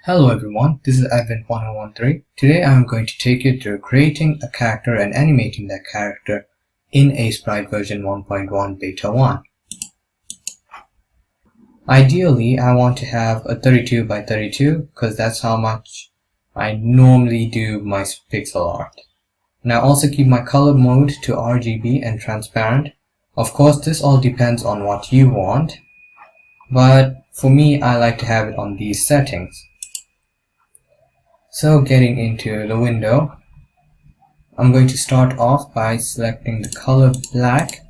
Hello everyone, this is Advent1013. Today I am going to take you through creating a character and animating that character in Aseprite version 1.1 beta 1. Ideally, I want to have a 32 by 32 because that's how much I normally do my pixel art. And I also keep my color mode to RGB and transparent. Of course, this all depends on what you want, but for me, I like to have it on these settings. So getting into the window, I'm going to start off by selecting the color black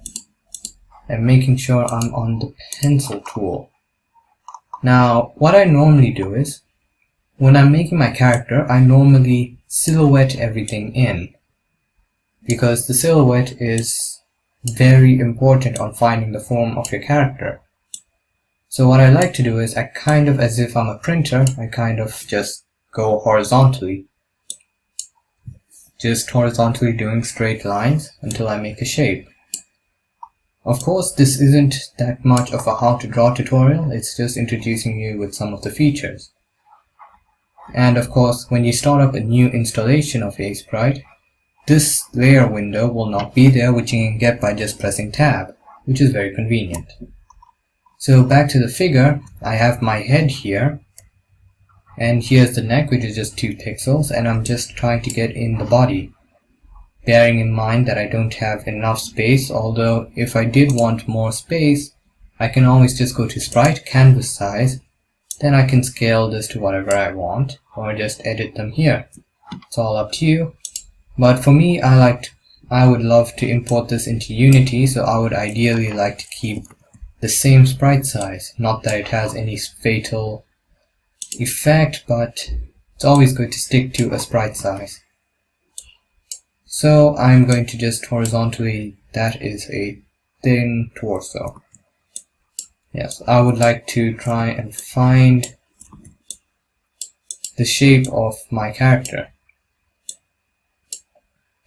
and making sure I'm on the pencil tool. Now, what I normally do is, when I'm making my character, I normally silhouette everything in, because the silhouette is very important on finding the form of your character. So what I like to do is, I kind of, as if I'm a printer, I kind of just go horizontally. Just horizontally doing straight lines until I make a shape. Of course, this isn't that much of a how to draw tutorial, it's just introducing you with some of the features. And of course, when you start up a new installation of Aseprite, this layer window will not be there, which you can get by just pressing tab, which is very convenient. So back to the figure, I have my head here. And here's the neck, which is just 2 pixels, and I'm just trying to get in the body, bearing in mind that I don't have enough space, although if I did want more space, I can always just go to sprite, canvas size, then I can scale this to whatever I want, or just edit them here. It's all up to you. But for me, I would love to import this into Unity, so I would ideally like to keep the same sprite size, not that it has any fatal effect, but it's always good to stick to a sprite size. So I'm going to just horizontally, that is a thin torso. Yes, I would like to try and find the shape of my character.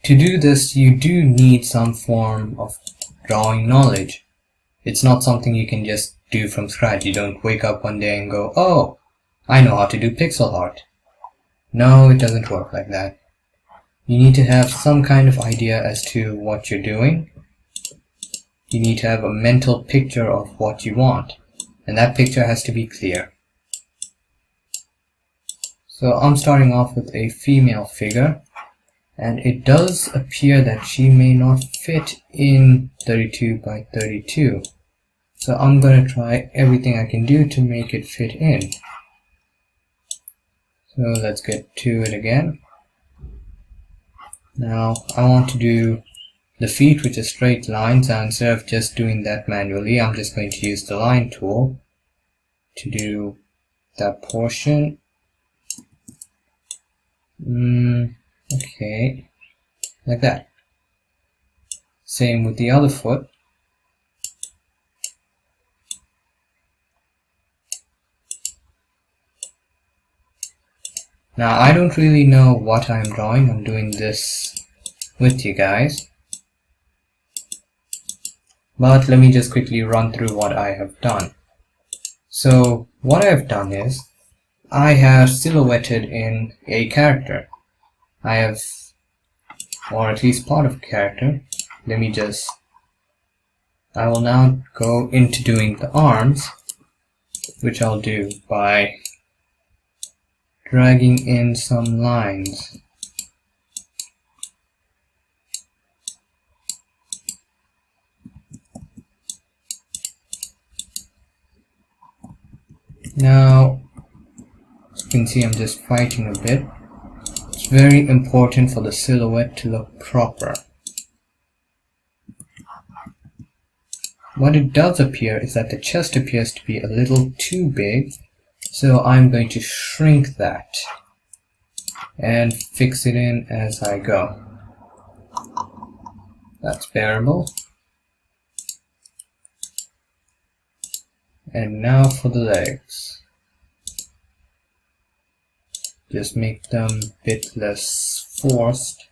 To do this, you do need some form of drawing knowledge. It's not something you can just do from scratch. You don't wake up one day and go, oh, I know how to do pixel art. No, it doesn't work like that. You need to have some kind of idea as to what you're doing. You need to have a mental picture of what you want, and that picture has to be clear. So I'm starting off with a female figure, and it does appear that she may not fit in 32 by 32. So I'm going to try everything I can do to make it fit in. So let's get to it again. Now I want to do the feet, which is straight lines, and instead of just doing that manually, I'm just going to use the line tool to do that portion. Okay, like that. Same with the other foot. Now I don't really know what I'm drawing. I'm doing this with you guys. But let me just quickly run through what I have done. So what I've done is, I have silhouetted in a character. I have, or at least part of a character. I will now go into doing the arms, which I'll do by dragging in some lines. Now, as you can see, I'm just fighting a bit. It's very important for the silhouette to look proper. What it does appear is that the chest appears to be a little too big, so I'm going to shrink that and fix it in as I go. That's bearable. And now for the legs. Just make them a bit less forced.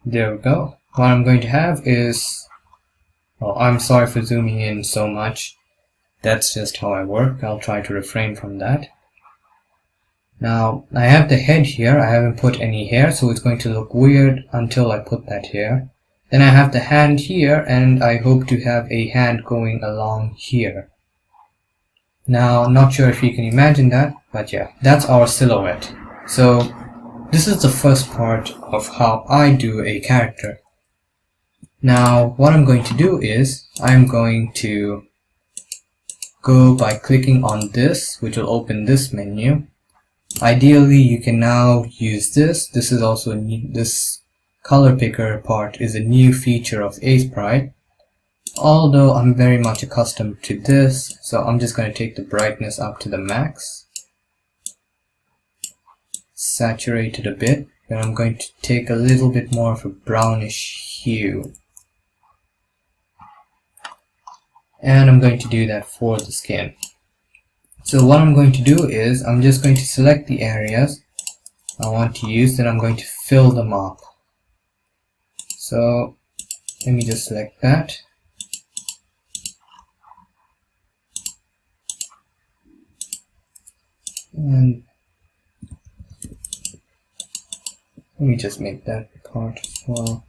There we go. What I'm going to have is, well, I'm sorry for zooming in so much. that's just how I work. I'll try to refrain from that. Now, I have the head here. I haven't put any hair, so it's going to look weird until I put that here. Then I have the hand here, and I hope to have a hand going along here. Now, not sure if you can imagine that, but yeah, that's our silhouette. So, this is the first part of how I do a character. Now, what I'm going to do is, I'm going to go by clicking on this, which will open this menu. Ideally, you can now use this. This is also this color picker part is a new feature of Aseprite. Although I'm very much accustomed to this, so I'm just going to take the brightness up to the max. Saturate it a bit, and I'm going to take a little bit more of a brownish hue. And I'm going to do that for the skin. So what I'm going to do is, I'm just going to select the areas I want to use, then I'm going to fill them up. So let me just select that. And let me just make that part as well.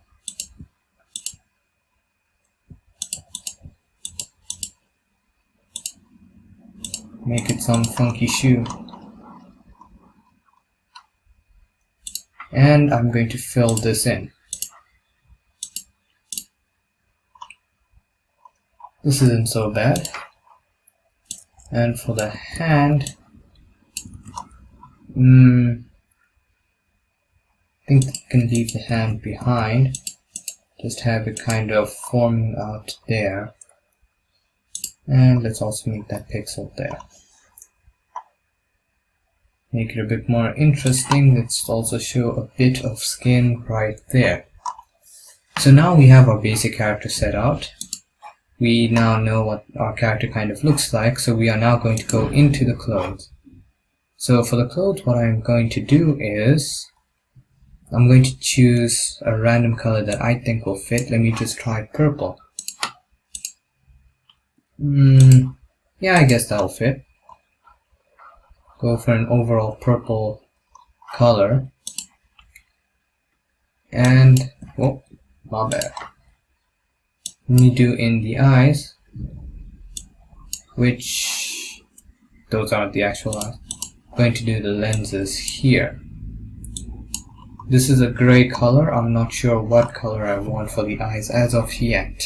Make it some funky shoe. And I'm going to fill this in. This isn't so bad. And for the hand, I think I can leave the hand behind. Just have it kind of forming out there. And let's also make that pixel there. Make it a bit more interesting. Let's also show a bit of skin right there. So now we have our basic character set out. We now know what our character kind of looks like, so we are now going to go into the clothes. So for the clothes, what I'm going to do is, I'm going to choose a random color that I think will fit. Let me just try purple. Yeah, I guess that'll fit. Go for an overall purple color. And, oh, my bad. Let me do in the eyes, which, those aren't the actual eyes. I'm going to do the lenses here. This is a gray color. I'm not sure what color I want for the eyes as of yet.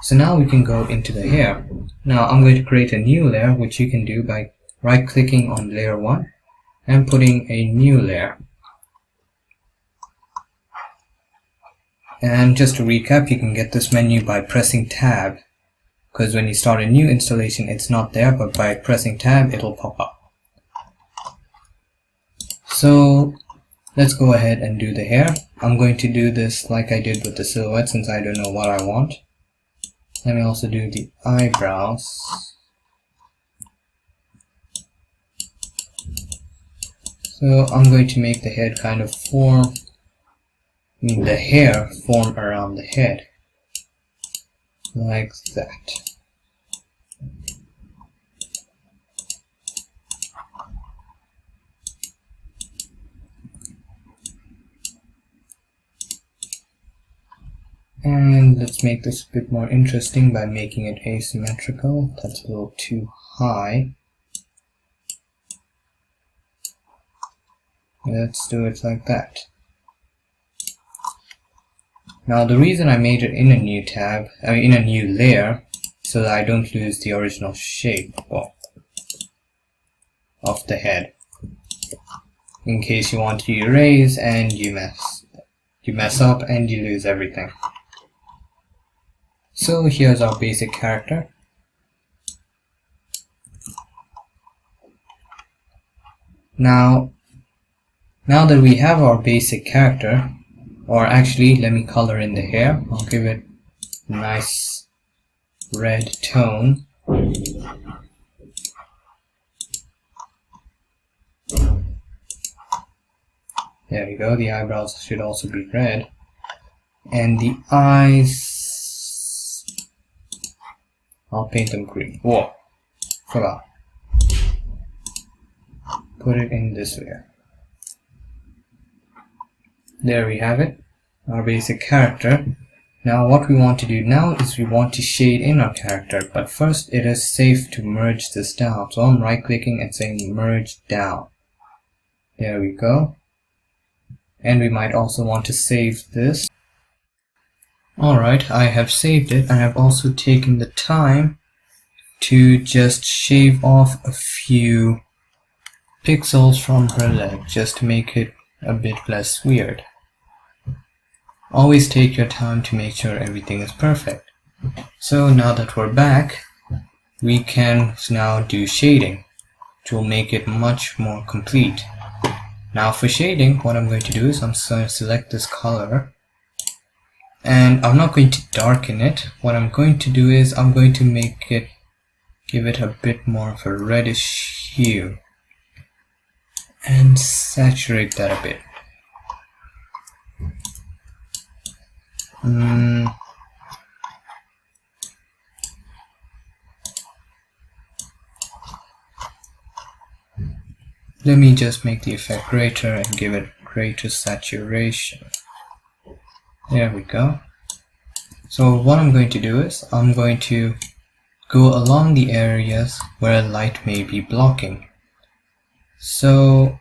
So now we can go into the hair. Now I'm going to create a new layer, which you can do by right clicking on layer 1 and putting a new layer. And just to recap, you can get this menu by pressing tab, because when you start a new installation it's not there, but by pressing tab it'll pop up. So let's go ahead and do the hair. I'm going to do this like I did with the silhouette, since I don't know what I want. Let me also do the eyebrows. So I'm going to make the head kind of form, the hair form around the head, like that. And let's make this a bit more interesting by making it asymmetrical. That's a little too high. Let's do it like that. Now the reason I made it in a new tab, in a new layer, so that I don't lose the original shape of the head, in case you want to erase and you mess up and you lose everything. So here's our basic character. Now that we have our basic character, or actually let me color in the hair. I'll give it a nice red tone. There you go, the eyebrows should also be red. And the eyes, I'll paint them green. Whoa, forgot. Put it in this way. There we have it, our basic character. Now what we want to do now is we want to shade in our character, but first it is safe to merge this down. So I'm right clicking and saying merge down. There we go. And we might also want to save this. Alright, I have saved it, and I've also taken the time to just shave off a few pixels from her leg just to make it a bit less weird. Always take your time to make sure everything is perfect. So now that we're back, we can now do shading, which will make it much more complete. Now for shading, what I'm going to do is I'm going to select this color, and I'm not going to darken it. What I'm going to do is I'm going to give it a bit more of a reddish hue and saturate that a bit. Let me just make the effect greater and give it greater saturation. There we go. So what I'm going to do is I'm going to go along the areas where light may be blocking. So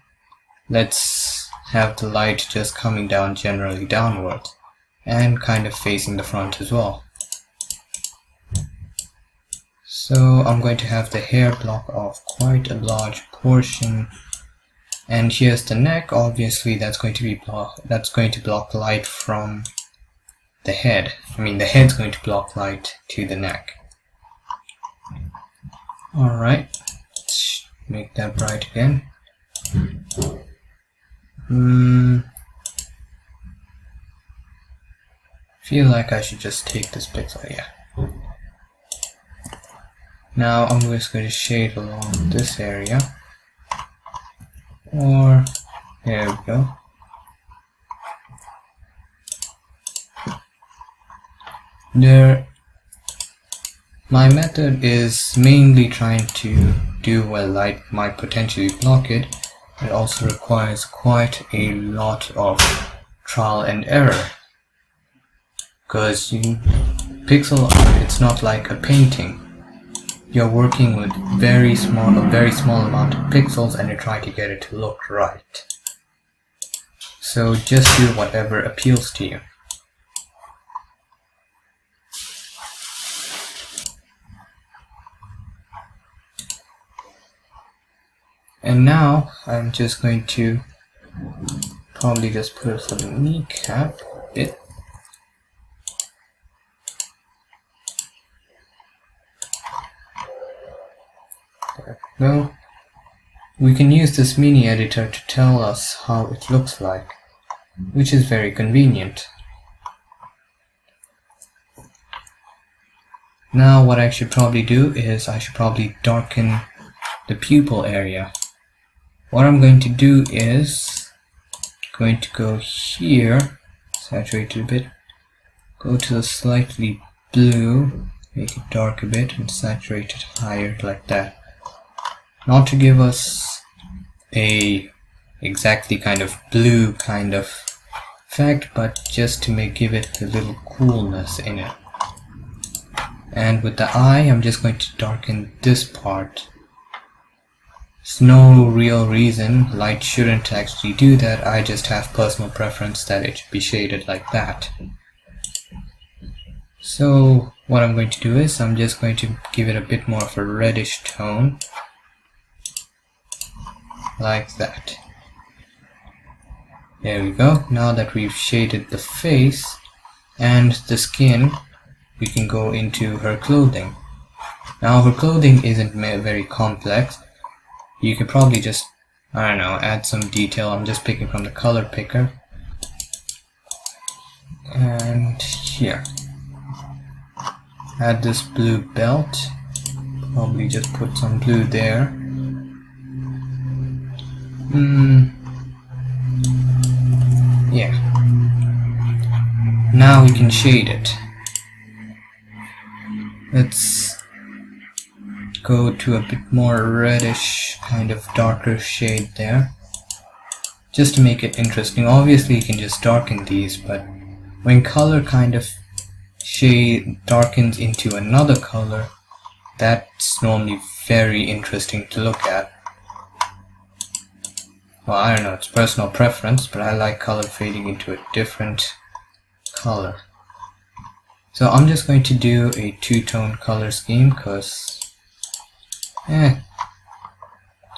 let's have the light just coming down generally downwards and kind of facing the front as well. So I'm going to have the hair block off quite a large portion, and here's the neck. Obviously that's going to block light from the head. The head's going to block light to the neck. Alright, let's make that bright again. Feel like I should just take this pixel, yeah. Now I'm just going to shade along this area, or there we go. My method is mainly trying to do where light might potentially block it. It also requires quite a lot of trial and error, because pixel art, it's not like a painting. You're working with a very small amount of pixels and you're trying to get it to look right. So just do whatever appeals to you. And now I'm just going to probably just put some kneecap bit. There we go. We can use this mini editor to tell us how it looks like, which is very convenient. Now what I should probably do is I should probably darken the pupil area. What I'm going to do is going to go here, saturate it a bit, go to the slightly blue, make it dark a bit and saturate it higher like that. Not to give us a exactly kind of blue kind of effect, but just to give it a little coolness in it. And with the eye, I'm just going to darken this part. There's no real reason light shouldn't actually do that. I just have personal preference that it should be shaded like that. So what I'm going to do is I'm just going to give it a bit more of a reddish tone, like that. There we go. Now that we've shaded the face and the skin, we can go into her clothing. Now her clothing isn't very complex. You could probably just, I don't know, add some detail. I'm just picking from the color picker. And here, add this blue belt. Probably just put some blue there. Yeah. Now we can shade it. Let's go to a bit more reddish, kind of darker shade there, just to make it interesting. Obviously you can just darken these, but when color kind of shade darkens into another color, that's normally very interesting to look at. Well, I don't know, it's personal preference, but I like color fading into a different color. So I'm just going to do a two-tone color scheme because it's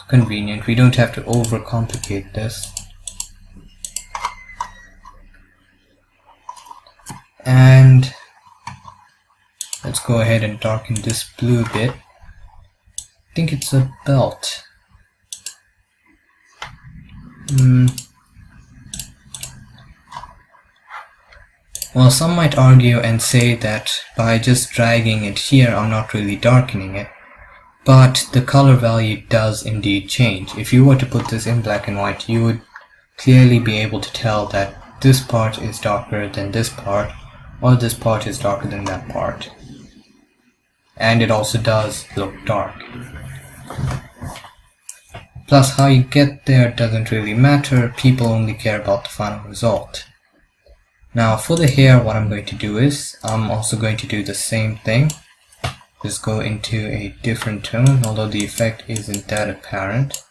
convenient. We don't have to overcomplicate this. And let's go ahead and darken this blue bit. I think it's a belt. Well, some might argue and say that by just dragging it here, I'm not really darkening it. But the color value does indeed change. If you were to put this in black and white, you would clearly be able to tell that this part is darker than this part, or this part is darker than that part. And it also does look dark. Plus, how you get there doesn't really matter. People only care about the final result. Now for the hair, what I'm going to do is I'm also going to do the same thing. Just go into a different tone, although the effect isn't that apparent.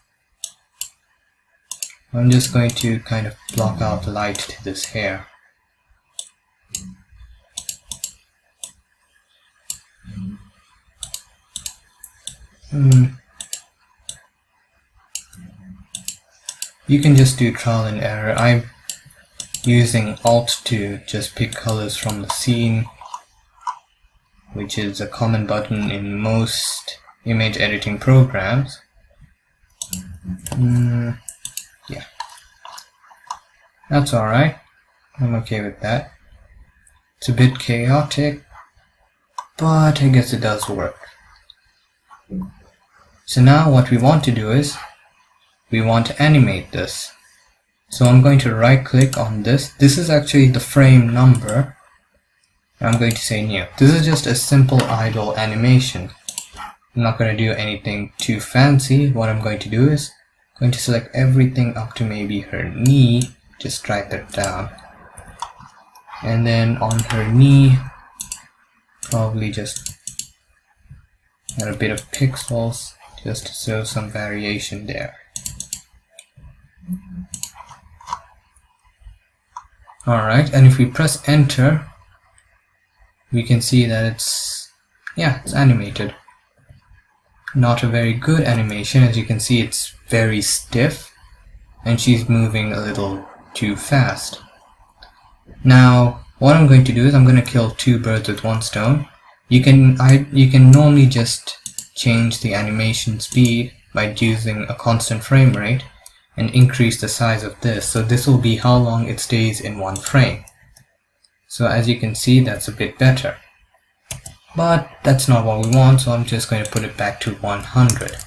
I'm just going to kind of block out light to this hair. You can just do trial and error. I'm using Alt to just pick colors from the scene, which is a common button in most image editing programs. Yeah, that's alright. I'm okay with that. It's a bit chaotic, but I guess it does work. So now what we want to do is we want to animate this. So I'm going to right click on this. This is actually the frame number. I'm going to say new. This is just a simple idle animation. I'm not going to do anything too fancy. What I'm going to do is I'm going to select everything up to maybe her knee. Just drag that down. And then on her knee, probably just add a bit of pixels just to show some variation there. Alright, and if we press enter, we can see that it's animated. Not a very good animation. As you can see, it's very stiff and she's moving a little too fast. Now what I'm going to do is I'm going to kill two birds with one stone. You can normally just change the animation speed by using a constant frame rate and increase the size of this. So this will be how long it stays in one frame. So as you can see, that's a bit better. But that's not what we want, so I'm just going to put it back to 100.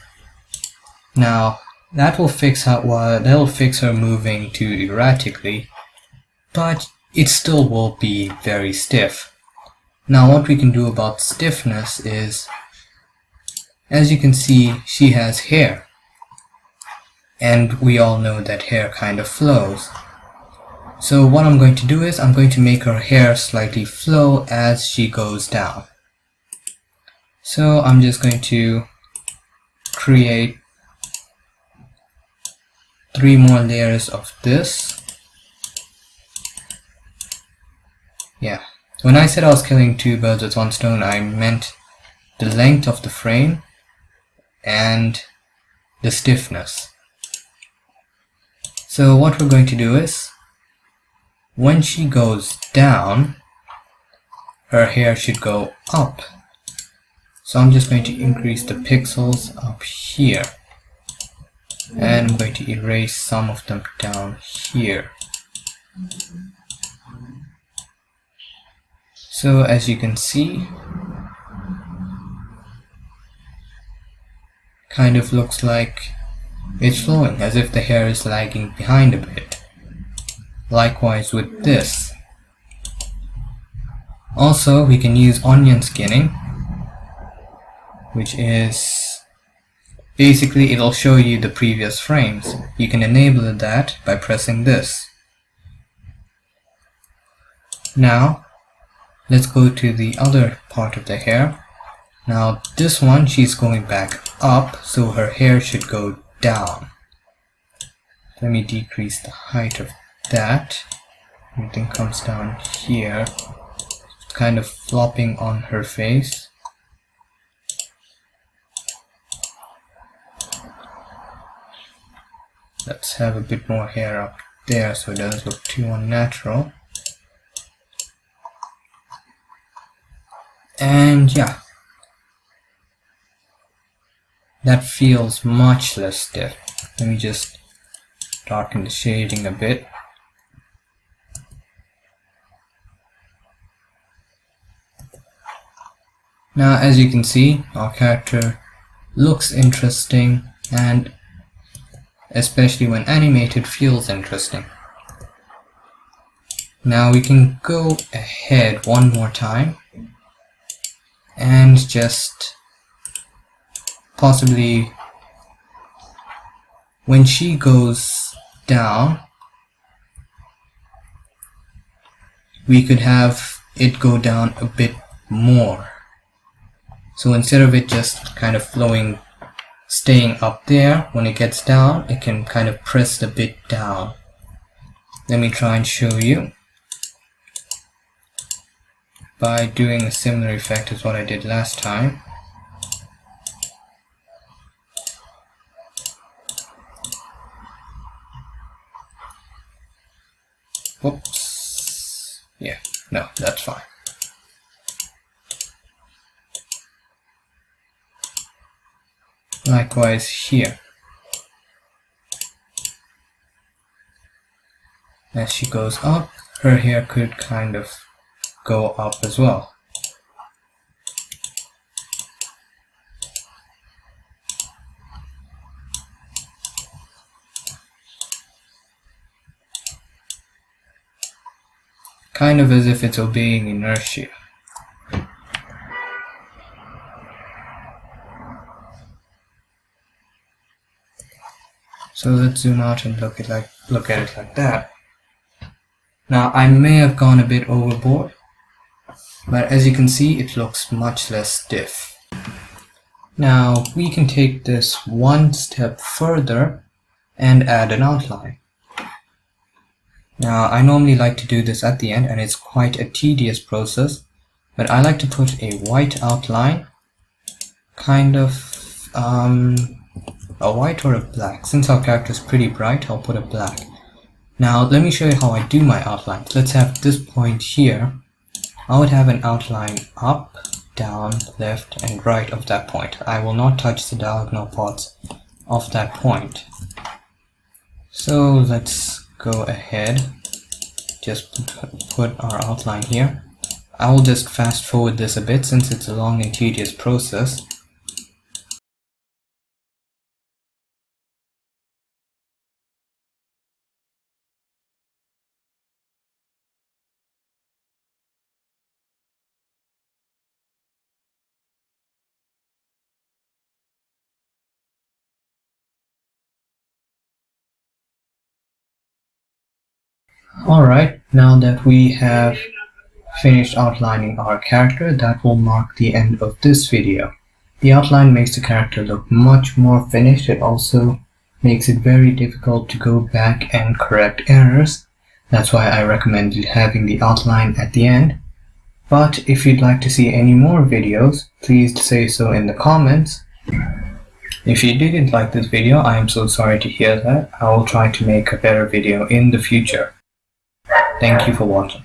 Now that will fix her moving too erratically, but it still will be very stiff. Now what we can do about stiffness is, as you can see, she has hair. And we all know that hair kind of flows. So what I'm going to do is I'm going to make her hair slightly flow as she goes down. So I'm just going to create 3 more layers of this. Yeah, when I said I was killing two birds with one stone, I meant the length of the frame and the stiffness. So what we're going to do is, when she goes down, her hair should go up. So I'm just going to increase the pixels up here. And I'm going to erase some of them down here. So as you can see, kind of looks like it's flowing, as if the hair is lagging behind a bit. Likewise with this. Also, we can use onion skinning which is basically it'll show you the previous frames. You can enable that by pressing this. Now let's go to the other part of the hair. Now this one, she's going back up, so her hair should go down. Let me decrease the height of that. Everything comes down here. It's kind of flopping on her face. Let's have a bit more hair up there so it doesn't look too unnatural. And yeah, that feels much less stiff. Let me just darken the shading a bit. Now as you can see, our character looks interesting, and especially when animated, feels interesting. Now we can go ahead one more time and just possibly, when she goes down, we could have it go down a bit more. So instead of it just kind of flowing, staying up there, when it gets down, it can kind of press a bit down. Let me try and show you by doing a similar effect as what I did last time. Whoops. Yeah, no, that's fine. Likewise here. As she goes up, her hair could kind of go up as well. Kind of as if it's obeying inertia. So let's zoom out and look at it like that. Now I may have gone a bit overboard, but as you can see, it looks much less stiff. Now we can take this one step further and add an outline. Now I normally like to do this at the end, and it's quite a tedious process, but I like to put a white outline, kind of a white or a black. Since our character is pretty bright, I'll put a black. Now let me show you how I do my outlines. Let's have this point here. I would have an outline up, down, left and right of that point. I will not touch the diagonal parts of that point. So let's go ahead, just put our outline here. I will just fast forward this a bit since it's a long and tedious process. Alright, now that we have finished outlining our character, that will mark the end of this video. The outline makes the character look much more finished. It also makes it very difficult to go back and correct errors. That's why I recommended having the outline at the end. But if you'd like to see any more videos, please say so in the comments. If you didn't like this video, I am so sorry to hear that. I will try to make a better video in the future. Thank you for watching.